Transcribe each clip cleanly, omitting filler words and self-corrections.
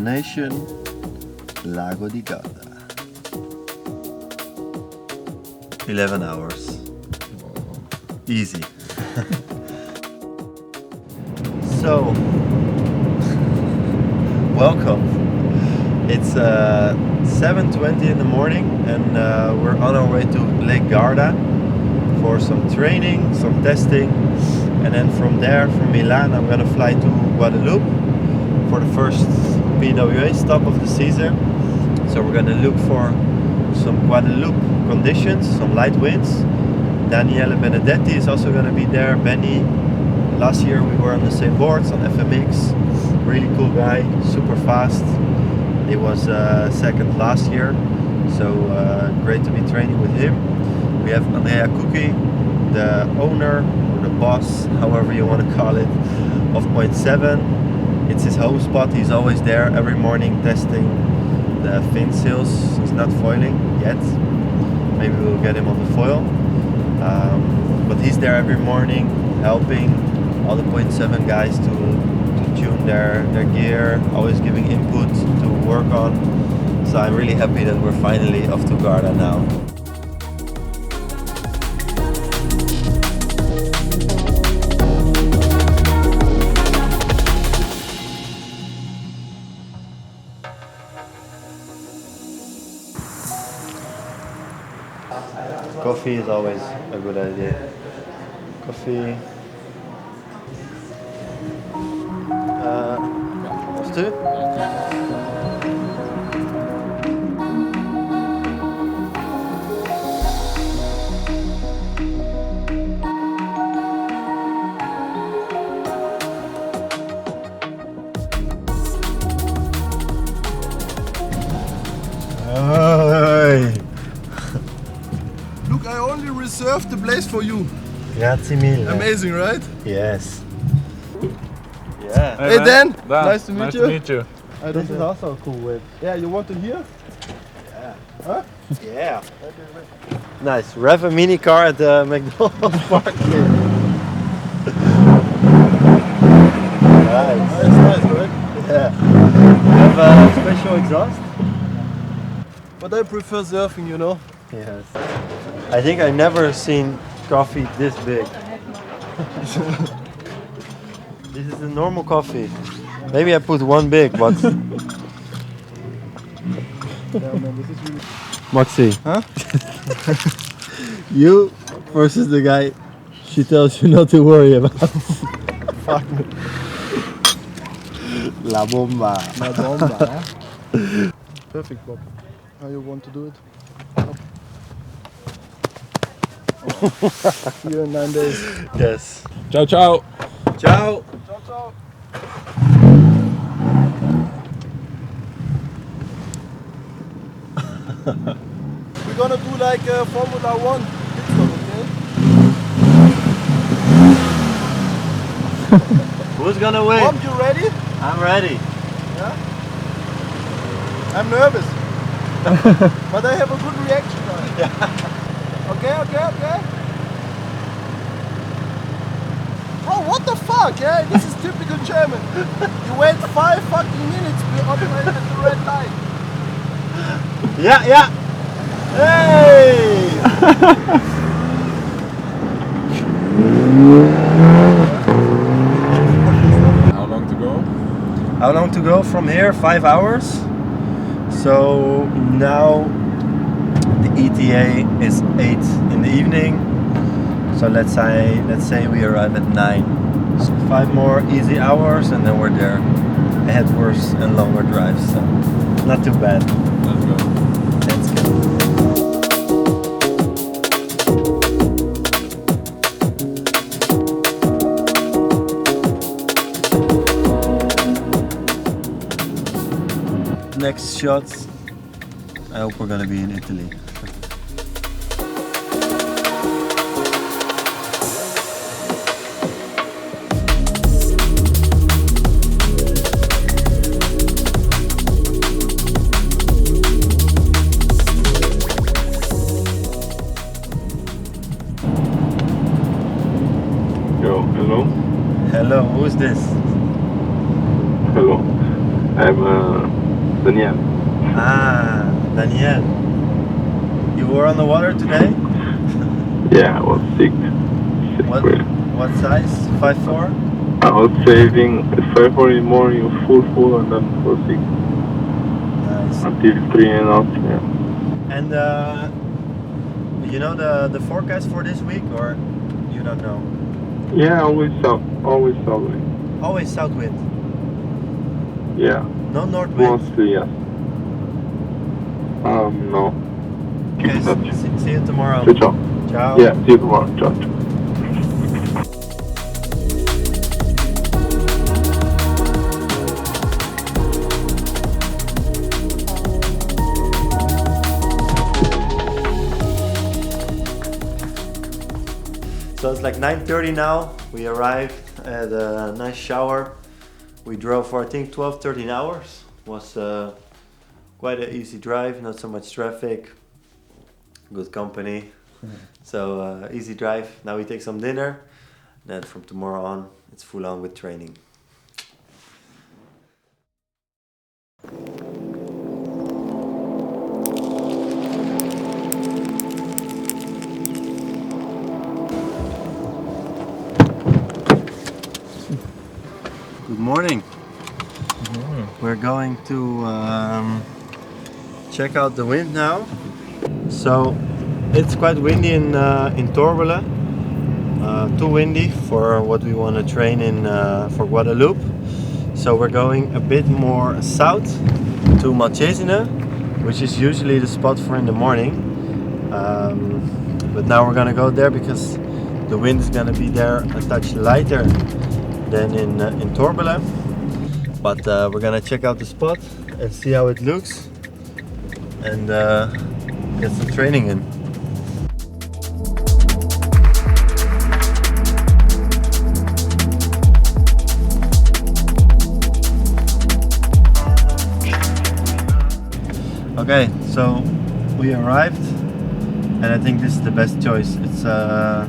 Destination Lago di Garda. 11 hours. Easy. So, welcome. It's 7:20 in the morning and we're on our way to Lake Garda for some training, some testing, and then from there, from Milan, I'm gonna fly to Guadeloupe for the first PWA stop of the season. So we're gonna look for some Guadeloupe conditions, some light winds. Daniele Benedetti is also gonna be there. Benny, last year we were on the same boards on FMX. Really cool guy, super fast. He was second last year, so great to be training with him. We have Andrea Kuki, the owner or the boss, however you want to call it, of Point 7. It's his home spot. He's always there every morning testing the fin seals. He's not foiling yet. Maybe we'll get him on the foil. But he's there every morning helping all the Point 7 guys to tune their gear, always giving input to work on. So I'm really happy that we're finally off to Garda now. Coffee is always a good idea. Coffee. What's two? Look, I only reserved the place for you. Grazie mille. Amazing, right? Yes. Yeah. Hey Dan, nice to meet you. Nice to meet you. This is also a cool whip. Yeah, you want to hear? Yeah. Huh? Yeah. Nice. Rev a mini car at the McDonald's parking. Nice. Nice, right? Yeah. You have a special exhaust? But I prefer surfing, you know. Yes. I think I've never seen coffee this big. This is the normal coffee. Maybe I put one big, but... Yeah, man, this is really... Maxi. Huh? You versus the guy she tells you not to worry about. Fuck me. La bomba. My bomba, huh? Perfect, Bob. How you want to do it? See you in 9 days. Yes. Ciao, ciao. Ciao. Ciao, ciao. We're gonna do like Formula 1 pit stop, okay? Who's gonna win? Bob, you ready? I'm ready. Yeah? I'm nervous. But I have a good reaction now. Okay. Bro, what the fuck, yeah? This is typical German. You wait 5 fucking minutes to operate at the red light. Yeah. Hey! How long to go? How long to go from here? 5 hours. So now the ETA is 8 in the evening. So let's say we arrive at 9. So 5 more easy hours and then we're there. I had worse and longer drives, so not too bad. Let's go. Let's go. Next shots, I hope we're gonna be in Italy. Yo, hello. Hello, who's this? Hello. I'm Daniel. Ah, Daniel. You were on the water today? Yeah, I was sick. What Really. what size? 5'4"? I was saving at 5 in the morning, full, and then was sick Nice. until 3 and out. Yeah. And you know the forecast for this week, or you don't know? Yeah, always south wind. Always south wind. Yeah, No north wind. mostly yes. No. Keep Okay, in touch. see you tomorrow. Ciao. Ciao. Yeah, see you tomorrow. Ciao. So it's like 9:30 now. We arrived at a nice shower. We drove for I think 12-13 hours. Was quite an easy drive, not so much traffic, good company. So easy drive. Now we take some dinner. Then from tomorrow on, it's full on with training. Good morning. Good morning. We're going to check out the wind now. So it's quite windy in Torbole. Too windy for what we want to train in for Guadeloupe. So we're going a bit more south to Malchesine, which is usually the spot for in the morning. But now we're gonna go there because the wind is gonna be there a touch lighter than in Torbole. But we're gonna check out the spot and see how it looks and get some training in. Okay, so we arrived and I think this is the best choice. It's a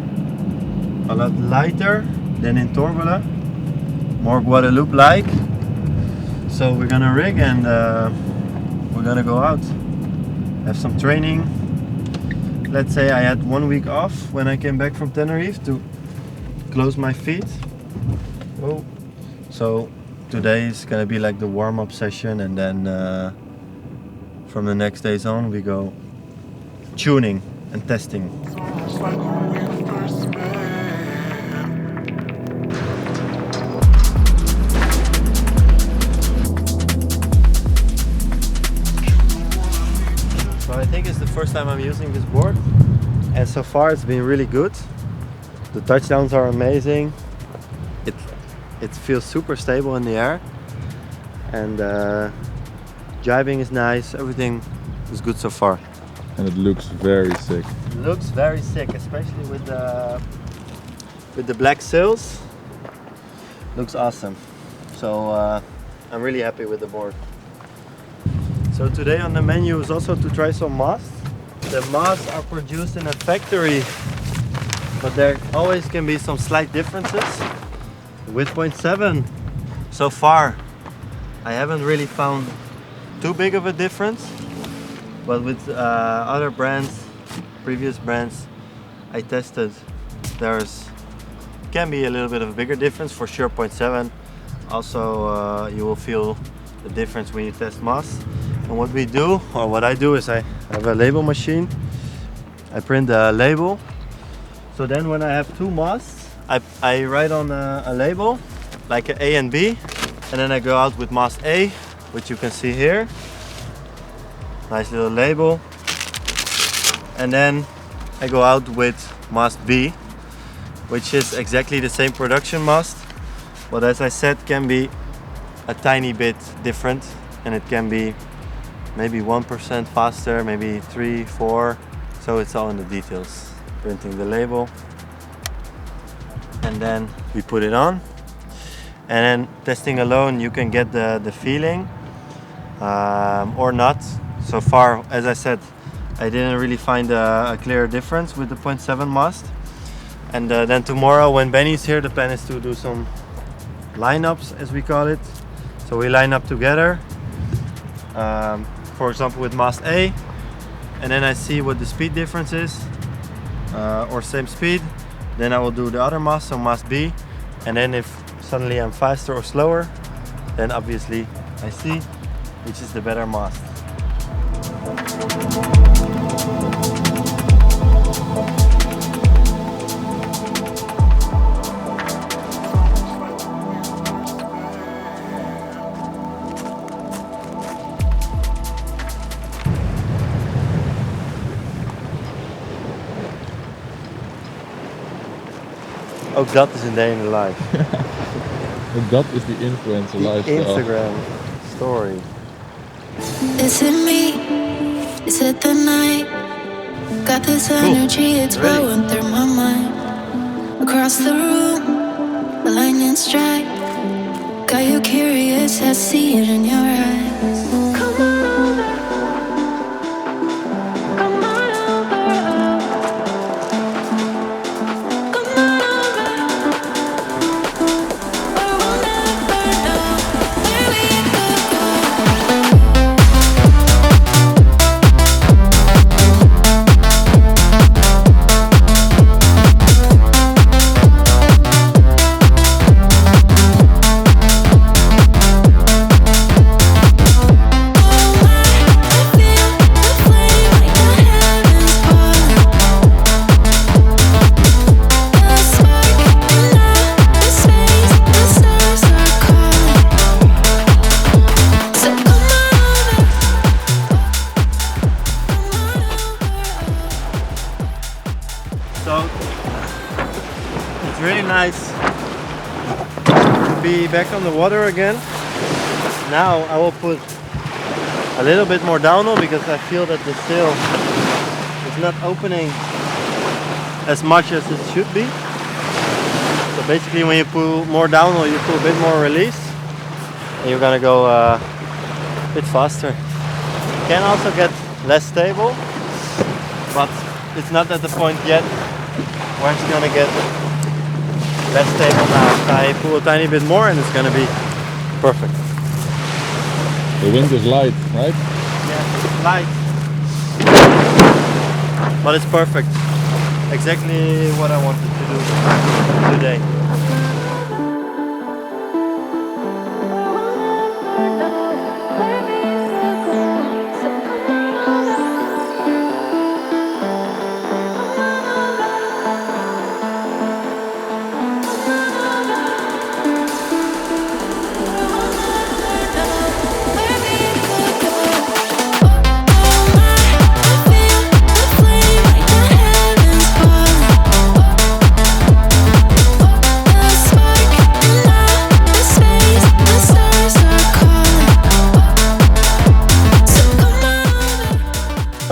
lot lighter than in Torbole, more Guadeloupe-like. So we're gonna rig and we're gonna go out, have some training. Let's say I had 1 week off when I came back from Tenerife to close my feet. Oh. So today is gonna be like the warm-up session, and then from the next days on we go tuning and testing. So I think it's the first time I'm using this board, and so far it's been really good. The touchdowns are amazing. It feels super stable in the air, and jibing is nice. Everything is good so far. And it looks very sick. Looks very sick, especially with the black sails. Looks awesome. So I'm really happy with the board. So today on the menu is also to try some masts. The masts are produced in a factory, but there always can be some slight differences. With 0.7 so far I haven't really found too big of a difference, but with other brands, previous brands I tested, can be a little bit of a bigger difference for sure. 0.7. Also you will feel the difference when you test masts. And what we do, or what I do, is I have a label machine. I print a label, so then when I have two masts I write on a label like an A and B, and then I go out with mast A, which you can see here. Nice little label. And then I go out with mast B, which is exactly the same production mast, but as I said, can be a tiny bit different, and it can be maybe 1% faster, maybe 3, 4. So it's all in the details. Printing the label, and then we put it on, and then testing alone you can get the feeling or not. So far, as I said, I didn't really find a clear difference with the 0.7 mast. And then tomorrow when Benny's here, the plan is to do some lineups, as we call it. So we line up together for example with mast A, and then I see what the speed difference is, or same speed. Then I will do the other mast, so mast B, and then if suddenly I'm faster or slower, then obviously I see which is the better mast. Oh, that is a day in the life. But that is the influencer lifestyle. Instagram story. Is it me? Is it the night? Got this energy, it's flowing through my mind. Across the room, a lightning strike. Got you curious, I see it in your eyes. Come on over. Come on over. Come on over. Or we'll never know where we could go. So it's really nice to be back on the water again. Now I will put a little bit more downhill because I feel that the sail is not opening as much as it should be. So basically when you pull more downhill, you pull a bit more release and you're gonna go a bit faster. You can also get less stable, but it's not at the point yet where it's gonna get less stable now. So I pull a tiny bit more and it's gonna be perfect. The wind is light, right? Yeah, it's light, but it's perfect. Exactly what I wanted to do today.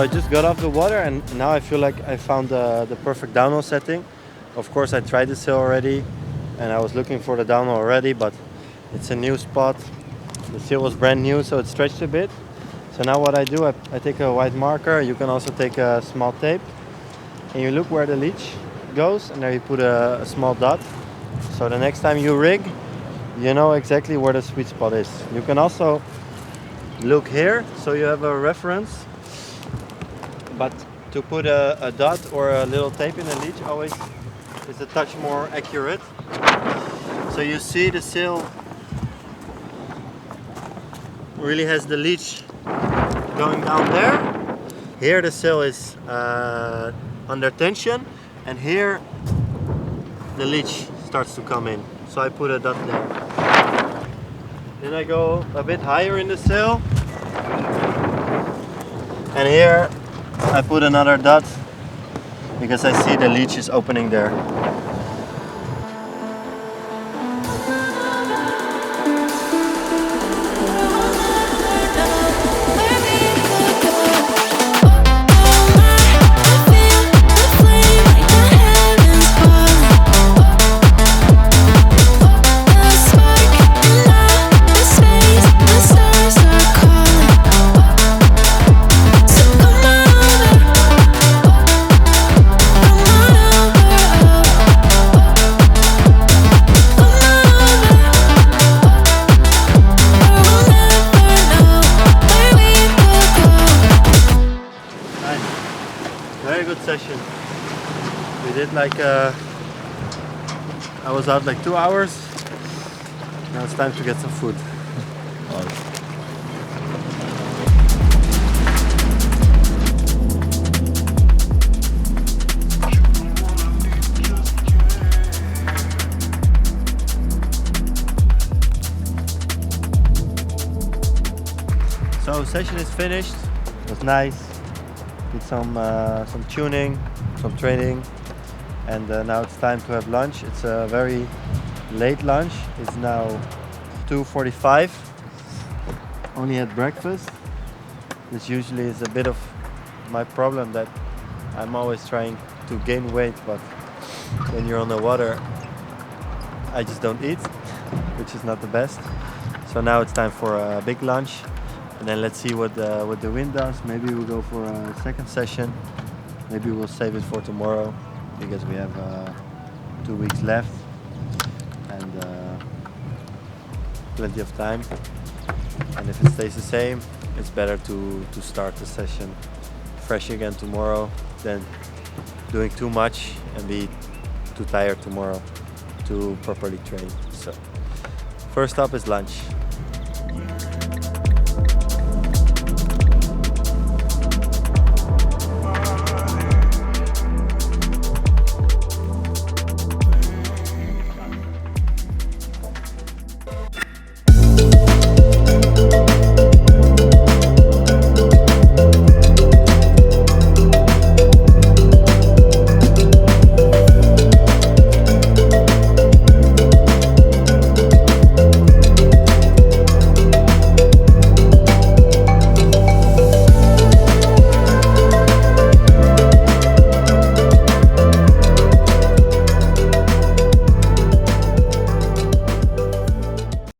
I just got off the water and now I feel like I found the perfect downhill setting. Of course I tried the sail already and I was looking for the downhill already, but it's a new spot. The sail was brand new, so it stretched a bit. So now what I do, I take a white marker. You can also take a small tape and you look where the leech goes and there you put a small dot. So the next time you rig, you know exactly where the sweet spot is. You can also look here so you have a reference. But to put a dot or a little tape in the leech always is a touch more accurate. So you see the sail really has the leech going down there. Here the sail is under tension and here the leech starts to come in. So I put a dot there. Then I go a bit higher in the sail and here I put another dot because I see the leech is opening there. good session. We did like I was out like 2 hours. Now it's time to get some food. So session is finished. It was nice. Did some tuning, some training, and now it's time to have lunch. It's a very late lunch. It's now 2:45. Only had breakfast. This usually is a bit of my problem, that I'm always trying to gain weight, but when you're on the water, I just don't eat, which is not the best. So now it's time for a big lunch. And then let's see what the wind does. Maybe we'll go for a second session. Maybe we'll save it for tomorrow, because we have 2 weeks left and plenty of time. And if it stays the same, it's better to start the session fresh again tomorrow than doing too much and be too tired tomorrow to properly train. So first up is lunch.